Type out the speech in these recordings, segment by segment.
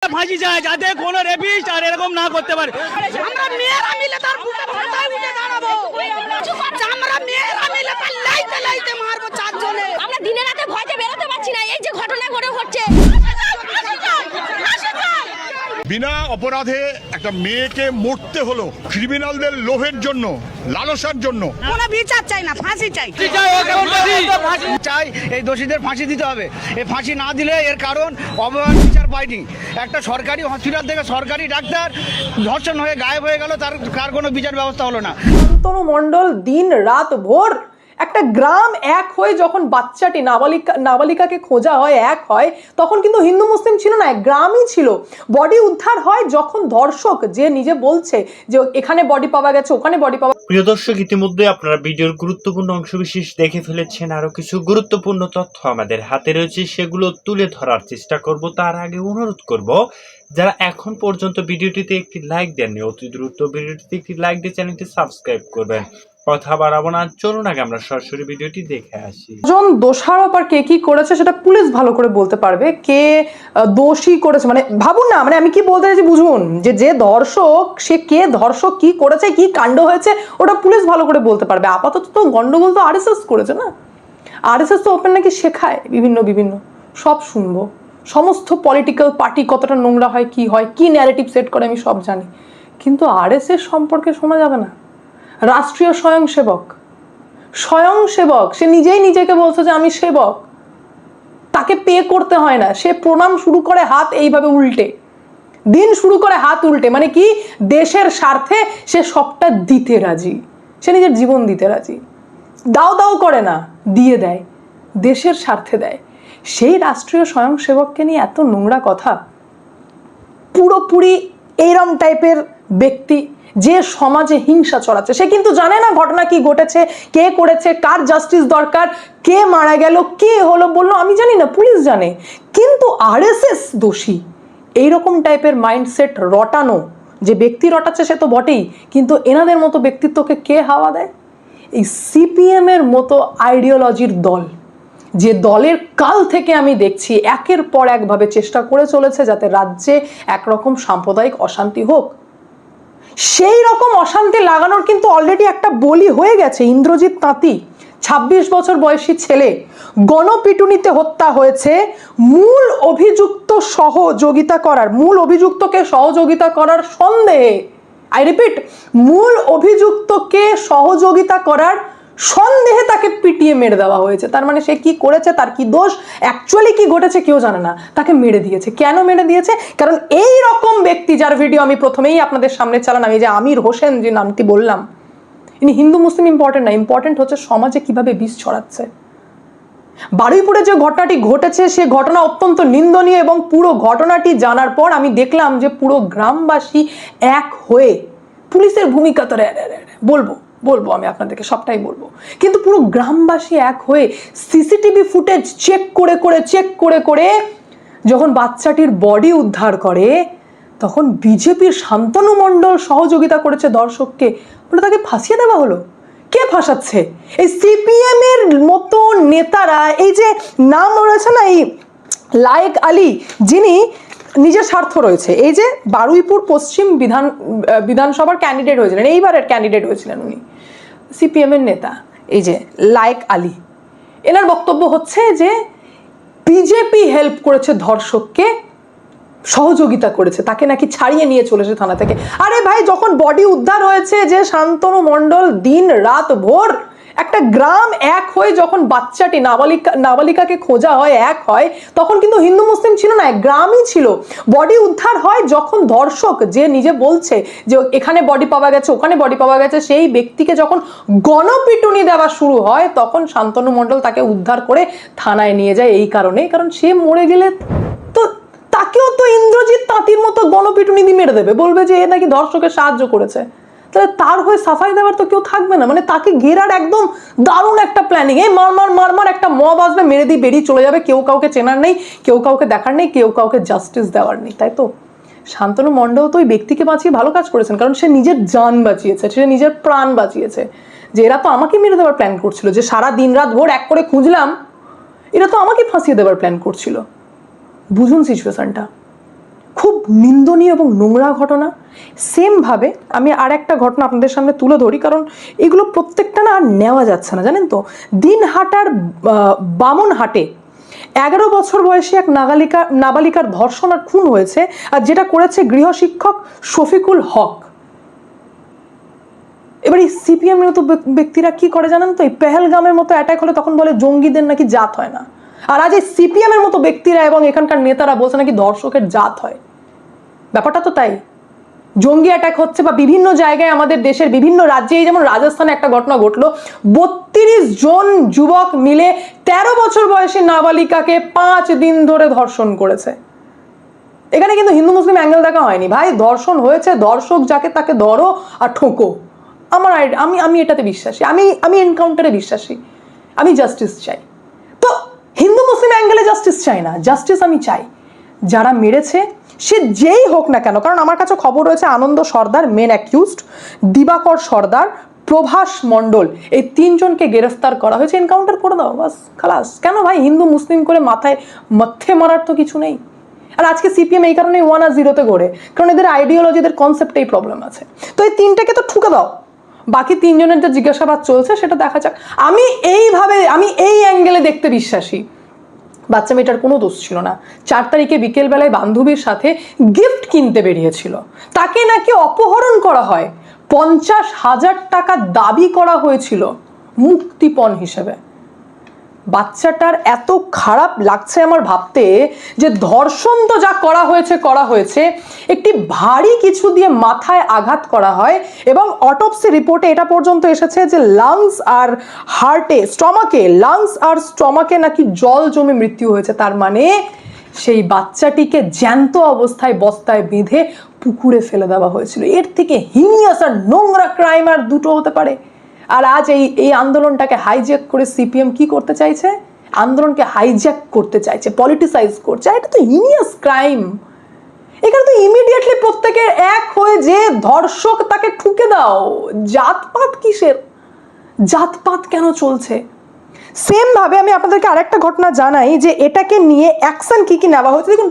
ফাঁসি চায় যাতে কোনো রেপিস্ট আর এরকম না করতে পারে। আমরা মেয়েরা মিলে তার বুকে ভাটায় উঠে দাঁড়াবো। আমরা মেয়েরা মিলে তার লাইতে লাইতে মারবো চারজনে। আমরা দিনে রাতে ভয়তে বেরোতে পারছি না, এই যে ঘটনা ঘটে ঘটছে। বিনা অপরাধে একটা মেয়েকে মরতে হলো ক্রিমিনালদের লোভের জন্য, লালসার জন্য। কোনো বিচার চাই না, ফাঁসি চাই। চাই এই দোষীদের ফাঁসি দিতে হবে। এই ফাঁসি না দিলে এর কারণ অবহেলা বিচার পায়নি। একটা সরকারি হসপিটাল থেকে সরকারি ডাক্তার ধর্ষণ হয়ে গায়েব হয়ে গেল, তার কোনো বিচার ব্যবস্থা হলো না। শান্তনু মণ্ডল দিন রাত ভোর একটা গ্রাম এক হয়ে যখন বাচ্চাটি নাবালিকাকে খোঁজা হয়, এক হয়, তখন কিন্তু হিন্দু মুসলিম ছিল না, গ্রামই ছিল। বডি উদ্ধার হয় যখন ধর্ষক যে নিজে বলছে যে এখানে বডি পাওয়া গেছে, ওখানে বডি পাওয়া। প্রিয় দর্শক, ইতিমধ্যে আপনারা ভিডিওর গুরুত্বপূর্ণ অংশবিশেষ দেখে ফেলেছেন। আরো কিছু গুরুত্বপূর্ণ তথ্য আমাদের হাতে রয়েছে, সেগুলো তুলে ধরার চেষ্টা করব। তার আগে অনুরোধ করব, যারা এখন পর্যন্ত ভিডিওটিতে একটি লাইক দেননি, অতি দ্রুত ভিডিওটিতে একটি লাইক দিয়ে চ্যানেলটি সাবস্ক্রাইব করবেন। কথা বাড়াবো না, চলুন আগে আমরা সরাসরি ভিডিওটি দেখে আসি। জন দোষারোপ আর কে কি করেছে সেটা পুলিশ ভালো করে বলতে পারবে। কে দোষী করেছে মানে ভাবুন না, মানে আমি কি বলতে চাইছি বুঝুন, যে ধর্ষক সে কে, ধর্ষক কি করেছে, কি কাণ্ড হয়েছে, ওটা পুলিশ ভালো করে বলতে পারবে। আপাতত তো গন্ডগোল তো আরএসএস করেছে না, আরএসএস তো ওপেন নাকি শেখায় বিভিন্ন সব শুনবো। সমস্ত পলিটিক্যাল পার্টি কতটা নোংরা হয়, কি ন্যারেটিভ সেট করে আমি সব জানি, কিন্তু আরএসএস সম্পর্কে শোনা যাবে না। রাষ্ট্রীয় স্বয়ংসেবক সে নিজেই নিজেকে বলছে যে আমি সেবক, তাকে পে করতে হয় না, সে প্রণাম শুরু করে হাত এইভাবে উল্টে, দিন শুরু করে হাত উল্টে, মানে কি দেশের স্বার্থে সে সবটা দিতে রাজি, সে নিজের জীবন দিতে রাজি। দাও করে না, দিয়ে দেয়, দেশের স্বার্থে দেয়। সেই রাষ্ট্রীয় স্বয়ংসেবককে নিয়ে এত নোংরা কথা, পুরোপুরি এইরকম টাইপের ব্যক্তি যে সমাজে হিংসা ছড়াচ্ছে। সে কিন্তু জানে না ঘটনা কি ঘটেছে, কে করেছে, কার জাস্টিস দরকার, কে মারা গেল, কে হলো বললো আমি জানি না, পুলিশ জানে। কিন্তু আরএসএস দোষী, এইরকম টাইপের মাইন্ডসেট রটানো, যে ব্যক্তি রটাচ্ছে সে তো বটেই, কিন্তু এনাদের মতো ব্যক্তিত্বকে কে হাওয়া দেয়? এই সিপিএম এর মতো আইডিওলজির দল, যে দলের কাল থেকে আমি দেখছি একের পর একভাবে চেষ্টা করে চলেছে যাতে রাজ্যে একরকম সাম্প্রদায়িক অশান্তি হোক। সেই রকম অশান্তি লাগানোর কিন্তু অলরেডি একটা বলি হয়ে গেছে। ইন্দ্রজিৎ তাঁতি 26 বছর বয়সী ছেলে, গণপিটুনিতে হত্যা হয়েছে। মূল অভিযুক্তকে সহযোগিতা করার সন্দেহে, আই রিপিট, মূল অভিযুক্তকে সহযোগিতা করার সন্দেহে তাকে পিটিয়ে মেরে দেওয়া হয়েছে। তার মানে সে কি করেছে, তার কি দোষ, অ্যাকচুয়ালি কি ঘটেছে কেউ জানে না, তাকে মেরে দিয়েছে। কেন মেরে দিয়েছে? কারণ এই রকম ব্যক্তি, যার ভিডিও আমি প্রথমেই আপনাদের সামনে চালালাম, এই যে আমির হোসেন যে নামটি বললাম, ইনি হিন্দু মুসলিম ইম্পর্টেন্ট না, ইম্পর্টেন্ট হচ্ছে সমাজে কিভাবে বিষ ছড়াচ্ছে। বারুইপুরে যে ঘটনাটি ঘটেছে সে ঘটনা অত্যন্ত নিন্দনীয়, এবং পুরো ঘটনাটি জানার পর আমি দেখলাম যে পুরো গ্রামবাসী এক হয়ে, পুলিশের ভূমিকা তো বলবো আমি আপনাদেরকে সবটাই বলবো, কিন্তু পুরো গ্রামবাসী এক হয়ে সিসিটিভি ফুটেজ চেক করে যখন বাচ্চাটির বডি উদ্ধার করে, তখন বিজেপির শান্তনু মণ্ডল সহযোগিতা করেছে ধর্ষককে, বলে তাকে ফাঁসিয়ে দেওয়া হলো। কে ফাঁসাচ্ছে? এই সিপিএম এর মতো নেতারা। এই যে নাম রয়েছে না, এই লায়েক আলী, যিনি নিজের স্বার্থ রয়েছে, এই যে বারুইপুর পশ্চিম বিধানসভার ক্যান্ডিডেট হয়েছিলেন, এইবারের ক্যান্ডিডেট হয়েছিলেন উনি, সিপিএম এর নেতা, এই যে লায়েক আলী, এনার বক্তব্য হচ্ছে যে বিজেপি হেল্প করেছে ধর্ষককে, সহযোগিতা করেছে, তাকে নাকি ছাড়িয়ে নিয়ে চলেছে থানা থেকে। আরে ভাই, যখন বডি উদ্ধার হয়েছে, যে শান্তনু মণ্ডল দিন রাত ভোর একটা গ্রাম এক হয়ে যখন বাচ্চাটি নাবালিকাকে খোঁজা হয়, এক হয়, তখন কিন্তু হিন্দু মুসলিম ছিল না, গ্রামই ছিল। বডি উদ্ধার হয় যখন ধর্ষক যে নিজে বলছে যে এখানে বডি পাওয়া গেছে, ওখানে বডি পাওয়া গেছে, সেই ব্যক্তিকে যখন গণপিটুনি দেওয়া শুরু হয়, তখন শান্তনু মণ্ডল তাকে উদ্ধার করে থানায় নিয়ে যায়। এই কারণে, কারণ সে মরে গেলে তো তাকেও তো ইন্দ্রজিৎ তাঁতির মতো গণপিটুনি দিয়ে মেরে দেবে, বলবে যে এ নাকি ধর্ষকের সাহায্য করেছে। তাহলে তার হয়ে সাফাই দেওয়ার তো কেউ থাকবে না। মানে তাকে ঘেরার একদম দারুণ একটা প্ল্যানিং, এই মার একটা মব আসবে, মেরে দিয়ে বেরিয়ে চলে যাবে, কেউ কাউকে চেনার নেই, কেউ কাউকে দেখার নেই, কেউ কাউকে জাস্টিস দেওয়ার নেই, তাই তো? শান্তনু মণ্ডল তো ওই ব্যক্তিকে বাঁচিয়ে ভালো কাজ করেছেন, কারণ সে নিজের জান বাঁচিয়েছে, সে নিজের প্রাণ বাঁচিয়েছে। যে এরা তো আমাকে মেরে দেওয়ার প্ল্যান করছিল, যে সারা দিন রাত ভোর এক করে খুঁজলাম, এরা তো আমাকে ফাঁসিয়ে দেওয়ার প্ল্যান করছিল। বুঝুন সিচুয়েশনটা। খুব নিন্দনীয় এবং নোংরা ঘটনা। সেমভাবে আমি আর একটা ঘটনা আপনাদের সামনে তুলে ধরি, কারণ এগুলো প্রত্যেকটা না আর নেওয়া যাচ্ছে না, জানেন তো। দিনহাটার বামনহাটে 11 বছর বয়সী এক নাবালিকার ধর্ষণ আর খুন হয়েছে, আর যেটা করেছে গৃহশিক্ষক শফিকুল হক। এবার এই সিপিএম এর মতো ব্যক্তিরা কি করে জানেন তো, এই পেহেলগামের মতো অ্যাটাক হলে তখন বলে জঙ্গিদের নাকি জাত হয় না, আর আজ এই সিপিএম এর মতো ব্যক্তিরা এবং এখানকার নেতারা বলছে নাকি ধর্ষকের জাত হয়। ব্যাপারটা তো তাই। জঙ্গি অ্যাটাক হচ্ছে বা বিভিন্ন জায়গায় আমাদের দেশের বিভিন্ন রাজ্যে, এই যেমন রাজস্থানে একটা ঘটনা ঘটলো, 32 জন যুবক মিলে 13 বছর বয়সী নাবালিকাকে 5 দিন ধরে ধর্ষণ করেছে। এখানে কিন্তু হিন্দু মুসলিম অ্যাঙ্গেল দেখা হয়নি ভাই, ধর্ষণ হয়েছে, দর্শক যাকে তাকে ধরো আর ঠোকো। আমি এটাতে বিশ্বাসী, আমি এনকাউন্টারে বিশ্বাসী, আমি জাস্টিস চাই। তো হিন্দু মুসলিম অ্যাঙ্গেলে জাস্টিস চাই না, জাস্টিস আমি চাই যারা মেরেছে সে যেই হোক না কেন। কারণ আমার কাছে খবর রয়েছে আনন্দ সর্দার মেন অ্যাকিউজড, দিবাকর সর্দার, প্রভাস মণ্ডল, এই 3 জনকে গ্রেফতার করা হয়েছে। এনকাউন্টার করে দাও, বাস খালাস। কেন ভাই হিন্দু মুসলিম করে মাথে মারার তো কিছু নেই। আর আজকে সিপিএম এই কারণে 1-0-তে গড়ে, কারণ এদের আইডিওলজি, এদের কনসেপ্টেই প্রবলেম আছে। তো এই 3টাকে তো ঠুকে দাও, বাকি 3 জনের যে জিজ্ঞাসাবাদ চলছে সেটা দেখা যাক। আমি এই অ্যাঙ্গেলে দেখতে বিশ্বাসী। বাচ্চা মেয়েটার কোনো দোষ ছিল না। 4 তারিখে বিকেলবেলায় বান্ধবীর সাথে গিফট কিনতে বেরিয়েছিল, তাকে নাকি অপহরণ করা হয়, 50,000 টাকা দাবি করা হয়েছিল মুক্তিপণ হিসেবে। বাচ্চাটার এত খারাপ লাগছে আমার ভাবতে যে ধর্ষণ তো যা করা হয়েছে, একটি ভারী কিছু দিয়ে মাথায় আঘাত করা হয়, এবং অটোপসি রিপোর্টে এটা পর্যন্ত এসেছে যে লাংস আর স্টমাকে নাকি জল জমে মৃত্যু হয়েছে। তার মানে সেই বাচ্চাটিকে জ্যান্ত অবস্থায় বস্তায় বেঁধে পুকুরে ফেলে দেওয়া হয়েছিল। এর থেকে হিনিয়াস আর নোংরা ক্রাইম আর দুটো হতে পারে? আর আজ এই আন্দোলনটাকে হাইজ্যাক করে সিপিএম কি করতে চাইছে? আন্দোলনকে হাইজ্যাক করতে চাইছে, পলিটিসাইজ করছে। এটা তো হিনিয়াস ক্রাইম। এখানে তো ইমিডিয়েটলি প্রত্যেকের এক হয়ে যে ধর্ষক তাকে ঠুকে দাও। জাতপাত কিসের? জাতপাত কেন চলছে? সেম ভাবে আমি আপনাদেরকে আরেকটা ঘটনা জানাই যে এটাকে নিয়ে অ্যাকশন কি নেওয়া হয়েছে। দেখুন,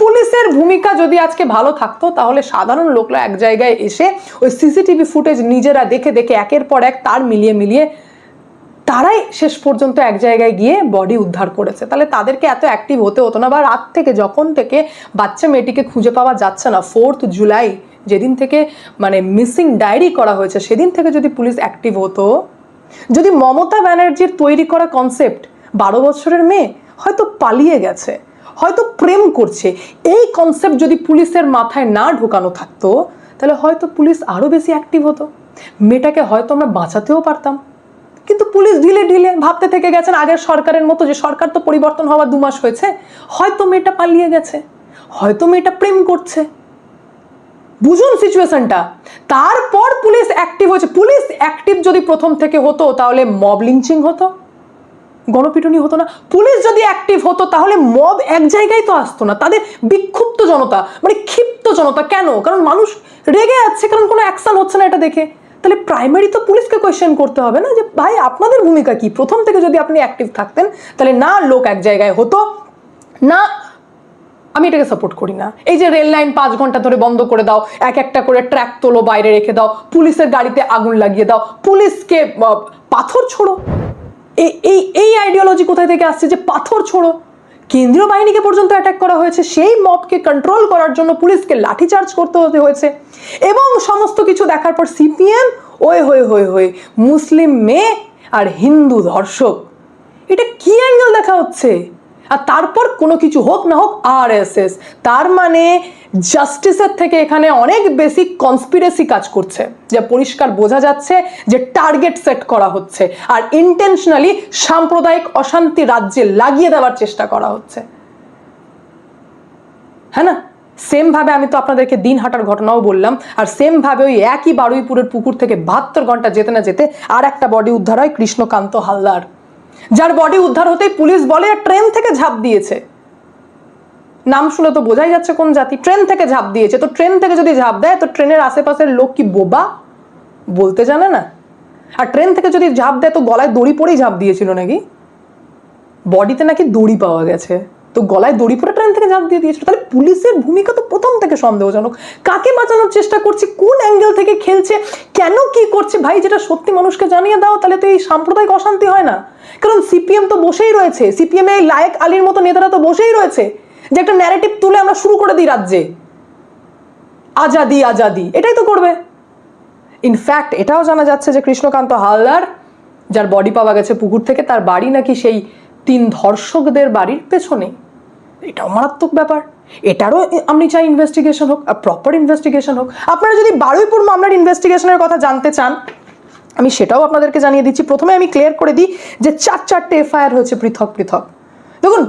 পুলিশের ভূমিকা যদি আজকে ভালো থাকতো তাহলে সাধারণ লোকরা এক জায়গায় এসে ওই সিসিটিভি ফুটেজ নিজেরা দেখে একের পর এক তার মিলিয়ে তারাই শেষ পর্যন্ত এক জায়গায় গিয়ে বডি উদ্ধার করেছে। তাহলে তাদেরকে এত অ্যাক্টিভ হতে হতো না। বা রাত থেকে যখন থেকে বাচ্চা মেয়েটিকে খুঁজে পাওয়া যাচ্ছে না, 4 জুলাই যেদিন থেকে মানে মিসিং ডায়েরি করা হয়েছে, সেদিন থেকে যদি পুলিশ অ্যাক্টিভ হতো, যদি মমতা ব্যানার্জির তৈরি করা কনসেপ্ট 12 বছরের মেয়ে হয়তো পালিয়ে গেছে, হয়তো প্রেম করছে, এই কনসেপ্ট যদি পুলিশের মাথায় না ঢোকানো থাকতো তাহলে হয়তো পুলিশ আরো বেশি অ্যাক্টিভ হতো। মেয়েটাকে হয়তো আমরা বাঁচাতেও পারতাম। কিন্তু পুলিশ ঢিলে ভাবতে থেকে গেছেন আগের সরকারের মতো, যে সরকার তো পরিবর্তন হওয়ার 2 মাস হয়েছে, হয়তো মেয়েটা পালিয়ে গেছে, হয়তো মেয়েটা প্রেম করছে। বুঝুন সিচুয়েশনটা। তারপর পুলিশ অ্যাক্টিভ হয়েছে। পুলিশ অ্যাক্টিভ যদি প্রথম থেকে হতো তাহলে মব লিঞ্চিং হতো, গণপিটুনি হতো না। পুলিশ যদি অ্যাক্টিভ হতো তাহলে মব এক জায়গায় তো আসতো না। তাদের বিক্ষুব্ধ জনতা, মানে ক্ষিপ্ত জনতা। কেন? কারণ মানুষ রেগে যাচ্ছে, কারণ কোনো অ্যাকশন হচ্ছে না এটা দেখে। তাহলে প্রাইমারি তো পুলিশকে কোয়েশ্চেন করতে হবে না যে ভাই আপনাদের ভূমিকা কি? প্রথম থেকে যদি আপনি অ্যাক্টিভ থাকতেন তাহলে না লোক এক জায়গায় হতো না। আমি এটাকে সাপোর্ট করি না। এই যে রেল লাইন 5 ঘন্টা ধরে বন্ধ করে দাও, একটা করে ট্র্যাক তোলো, বাইরে রেখে দাও, পুলিশের গাড়িতে আগুন লাগিয়ে দাও, পুলিশকে পাথর ছোড়ো। এই আইডিওলজি কোথায় থেকে আসছে যে পাথর ছোড়ো? কেন্দ্রীয় বাহিনীকে পর্যন্ত অ্যাটাক করা হয়েছে, সেই মবকে কন্ট্রোল করার জন্য পুলিশকে লাঠিচার্জ করতে হয়েছে। এবং সমস্ত কিছু দেখার পর সিপিএম হয়ে মুসলিম মেয়ে আর হিন্দু ধর্ষক, এটা কি অ্যাঙ্গেল দেখা হচ্ছে? আর তারপর কোনো কিছু হোক না হোক আরএসএস। তার মানে জাস্টিসের থেকে এখানে অনেক বেশি কনস্পিরেসি কাজ করছে, যা পরিষ্কার বোঝা যাচ্ছে যে টার্গেট সেট করা হচ্ছে আর ইন্টেনশনালি সাম্প্রদায়িক অশান্তি রাজ্যে লাগিয়ে দেওয়ার চেষ্টা করা হচ্ছে। হ্যাঁ না? সেম ভাবে আমি তো আপনাদেরকে দিনহাটার ঘটনাও বললাম, আর সেম ভাবে ওই একই বারুইপুরের পুকুর থেকে 72 ঘন্টা যেতে না যেতে আর একটা বডি উদ্ধার হয়, কৃষ্ণকান্ত হালদার, যার বডি উদ্ধার হতেই পুলিশ বলে ট্রেন থেকে ঝাঁপ দিয়েছে। নাম শুনে তো বোঝাই যাচ্ছে কোন জাতি। ট্রেন থেকে ঝাঁপ দিয়েছে। তো ট্রেন থেকে যদি ঝাঁপ দেয় তো ট্রেনের আশেপাশের লোক কি বোবা? বলতে জানে না? আর ট্রেন থেকে যদি ঝাঁপ দেয় তো গলায় দড়ি পরেই ঝাঁপ দিয়েছিল নাকি? বডিতে নাকি দড়ি পাওয়া গেছে। তো গলায় দড়ি পরে ট্রেন থেকে ঝাঁপ দিয়ে দিয়েছিল। তাহলে পুলিশের ভূমিকা তো প্রথম থেকে সন্দেহজনক। কাকে বাঁচানোর চেষ্টা করছে, কোন অ্যাঙ্গেল থেকে খেলছে, কেন কি করছে, ভাই যেটা সত্যি মানুষকে জানিয়ে দাও, তাহলে তো এই সাম্প্রদায়িক অশান্তি হয় না। কারণ সিপিএম তো বসেই রয়েছে, সিপিএম এই লায়েক আলীর মতো নেতারা তো বসেই রয়েছে যে একটা ন্যারেটিভ তুলে আমরা শুরু করে দিই রাজ্যে, আজাদি আজাদি, এটাই তো করবে। ইনফ্যাক্ট এটাও জানা যাচ্ছে যে কৃষ্ণকান্ত হালদার, যার বডি পাওয়া গেছে পুকুর থেকে, তার বাড়ি নাকি সেই 3 ধর্ষকদের বাড়ির পেছনে। এটাও মারাত্মক ব্যাপার। এটারও আমি চাই ইনভেস্টিগেশন হোক, প্রপার ইনভেস্টিগেশন হোক। আপনারা যদি বারুইপুর মামলার ইনভেস্টিগেশনের কথা জানতে চান, আমি সেটাও আপনাদেরকে জানিয়ে দিচ্ছি। প্রথমে আমি ক্লিয়ার করে দিই যে 4-4টে এফআইআর হয়েছে পৃথক পৃথক। দেখুন,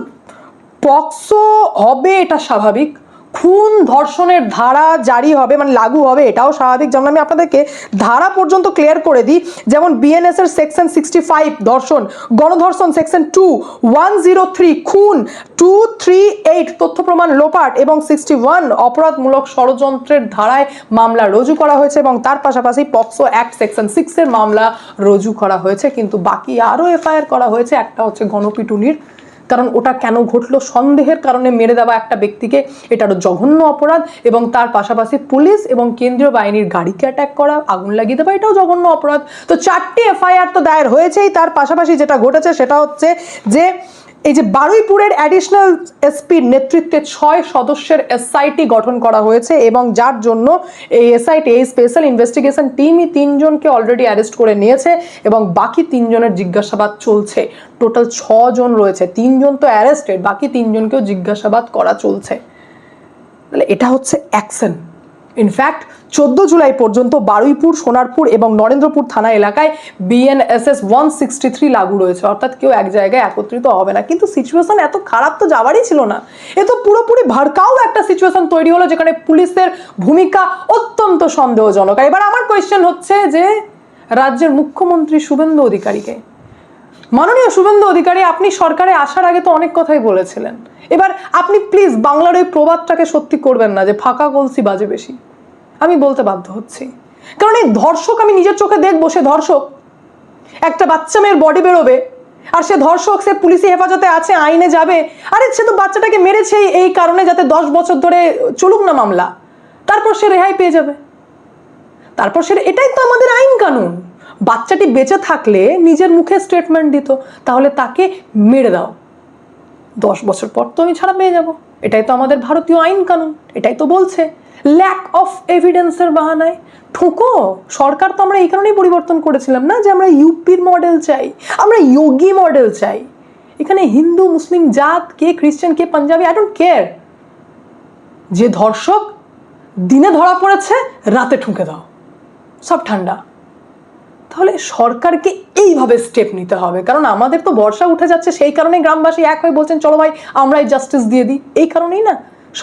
পক্সো হবে এটা স্বাভাবিক, খুন ধর্ষণের ধারা জারি হবে মানে লাগু হবে এটাও স্বাভাবিক। যেমন আমি আপনাদেরকে ধারা পর্যন্ত ক্লিয়ার করে দিই, যেমন বিএনএস এর সেকশন 65 ধর্ষণ, গণধর্ষণ সেকশন 2-103 খুন, 238 তথ্য প্রমাণ লোপাট এবং 61 অপরাধমূলক ষড়যন্ত্রের ধারায় মামলা রুজু করা হয়েছে এবং তার পাশাপাশি পক্সো অ্যাক্ট সেকশন 6 এর মামলা রুজু করা হয়েছে। কিন্তু বাকি আরও এফআইআর করা হয়েছে। একটা হচ্ছে গণপিটুনির, কারণ ওটা কেন ঘটলো, সন্দেহের কারণে মেরে দেওয়া একটা ব্যক্তিকে, এটারও জঘন্য অপরাধ। এবং তার পাশাপাশি পুলিশ এবং কেন্দ্রীয় বাহিনীর গাড়িকে অ্যাটাক করা, আগুন লাগিয়ে দেওয়া, এটাও জঘন্য অপরাধ। তো 4টি এফআইআর তো দায়ের হয়েছেই। তার পাশাপাশি যেটা ঘটেছে সেটা হচ্ছে যে এই যে বারুইপুরের অ্যাডিশনাল এসপির নেতৃত্বে 6 সদস্যের এসআইটি গঠন করা হয়েছে এবং যার জন্য এই এসআইটি, এই স্পেশাল ইনভেস্টিগেশন টিমই 3 জনকে অলরেডি অ্যারেস্ট করে নিয়েছে এবং বাকি 3 জনের জিজ্ঞাসাবাদ চলছে। টোটাল 6 জন রয়েছে, 3 জন তো অ্যারেস্টেড, বাকি 3 জনকেও জিজ্ঞাসাবাদ করা চলছে। তাহলে এটা হচ্ছে অ্যাকশন। ইনফ্যাক্ট 14 জুলাই পর্যন্ত বারুইপুর, সোনারপুর এবং নরেন্দ্রপুর থানা এলাকায় বিএনএসএস 163 লাগু রয়েছে, অর্থাৎ কেউ এক জায়গায় একত্রিত হবে না। কিন্তু সিচুয়েশন এত খারাপ তো যাওয়ারই ছিল না। এ তো পুরোপুরি ভড়কাও একটা সিচুয়েশন তৈরি হলো যেখানে পুলিশের ভূমিকা অত্যন্ত সন্দেহজনক। এবার আমার কোয়েশ্চেন হচ্ছে যে রাজ্যের মুখ্যমন্ত্রী শুভেন্দু অধিকারীকে, মাননীয় শুভেন্দু অধিকারী, আপনি সরকারে আসার আগে তো অনেক কথাই বলেছিলেন। এবার আপনি প্লিজ বাংলার ওই প্রবাদটাকে সত্যি করবেন না যে ফাঁকা কলসি বাজে বেশি। আমি বলতে বাধ্য হচ্ছি, কারণ এই ধর্ষক আমি নিজের চোখে দেখবো, সে ধর্ষক, একটা বাচ্চা মেয়ের বডি বেরোবে আর সে ধর্ষক, সে পুলিশি হেফাজতে আছে, আইনে যাবে। আরে সে তো বাচ্চাটাকে মেরেছে এই কারণে যাতে 10 বছর ধরে চলুক না মামলা, তারপর সে রেহাই পেয়ে যাবে। তারপর সে, এটাই তো আমাদের আইন কানুন। বাচ্চাটি বেঁচে থাকলে নিজের মুখে স্টেটমেন্ট দিত, তাহলে তাকে মেরে দাও, 10 বছর পর তো আমি ছাড়া পেয়ে যাব। এটাই তো আমাদের ভারতীয় আইন কানুন, এটাই তো বলছে। Lack of এভিডেন্সের বাহানায় ঠোকো। সরকার তো আমরা এই কারণেই পরিবর্তন করেছিলাম না যে আমরা ইউপির মডেল চাই, আমরা যোগী মডেল চাই। এখানে হিন্দু মুসলিম জাত, কে খ্রিস্টান, কে পাঞ্জাবি, আই ডোন্ট কেয়ার। যে ধর্ষক দিনে ধরা পড়েছে, রাতে ঠুকে দাও, সব ঠান্ডা। তাহলে সরকারকে এইভাবে স্টেপ নিতে হবে, কারণ আমাদের তো বর্ষা উঠে যাচ্ছে, সেই কারণে গ্রামবাসী এক হয়ে বলছেন চলো ভাই আমরাই জাস্টিস দিয়ে দিই। এই কারণেই না,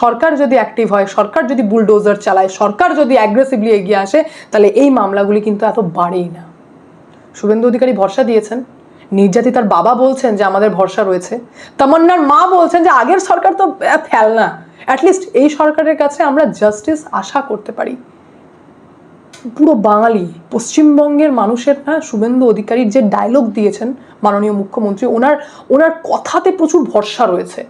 সরকার যদি অ্যাক্টিভ হয়, সরকার যদি বুলডোজার চালায়, সরকার যদি অ্যাগ্রেসিভলি এগিয়ে আসে, তাহলে এই মামলাগুলি কিন্তু এত বাড়েই না। শুভেন্দু অধিকারী ভরসা দিয়েছেন, নির্যাতিতার বাবা বলছেন যে আমাদের ভরসা রয়েছে, তামান্নার মা বলছেন যে আগের সরকার তো ফেল না, অ্যাটলিস্ট এই সরকারের কাছে আমরা জাস্টিস আশা করতে পারি। পুরো বাঙালি পশ্চিমবঙ্গের মানুষের না শুভেন্দু অধিকারীর যে ডায়লগ দিয়েছেন মাননীয় মুখ্যমন্ত্রী, ওনার কথাতে প্রচুর ভরসা রয়েছে।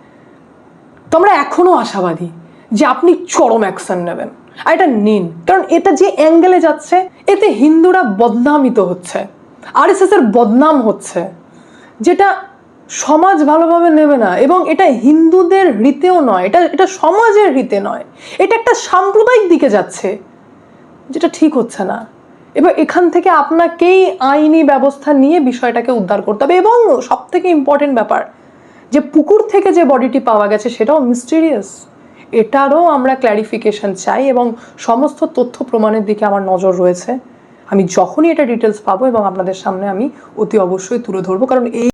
তো আমরা এখনো আশাবাদী যে আপনি চরম অ্যাকশন নেবেন, আর এটা নিন। কারণ এটা যে অ্যাঙ্গেলে যাচ্ছে, এতে হিন্দুরা বদনামিত হচ্ছে, আরএসএস এর বদনাম হচ্ছে, যেটা সমাজ ভালোভাবে নেবে না। এবং এটা হিন্দুদের রীতেও নয়, এটা সমাজের রীতে নয়, এটা একটা সাম্প্রদায়িক দিকে যাচ্ছে, যেটা ঠিক হচ্ছে না। এবার এখান থেকে আপনাকেই আইনি ব্যবস্থা নিয়ে বিষয়টাকে উদ্ধার করতে হবে। এবং সব থেকে ইম্পর্টেন্ট ব্যাপার, যে পুকুর থেকে যে বডিটি পাওয়া গেছে সেটাও মিস্টিরিয়াস, এটারও আমরা ক্ল্যারিফিকেশন চাই এবং সমস্ত তথ্য প্রমাণের দিকে আমার নজর রয়েছে। আমি যখনই এটা ডিটেলস পাবো এবং আপনাদের সামনে আমি অতি অবশ্যই তুলে ধরবো, কারণ এই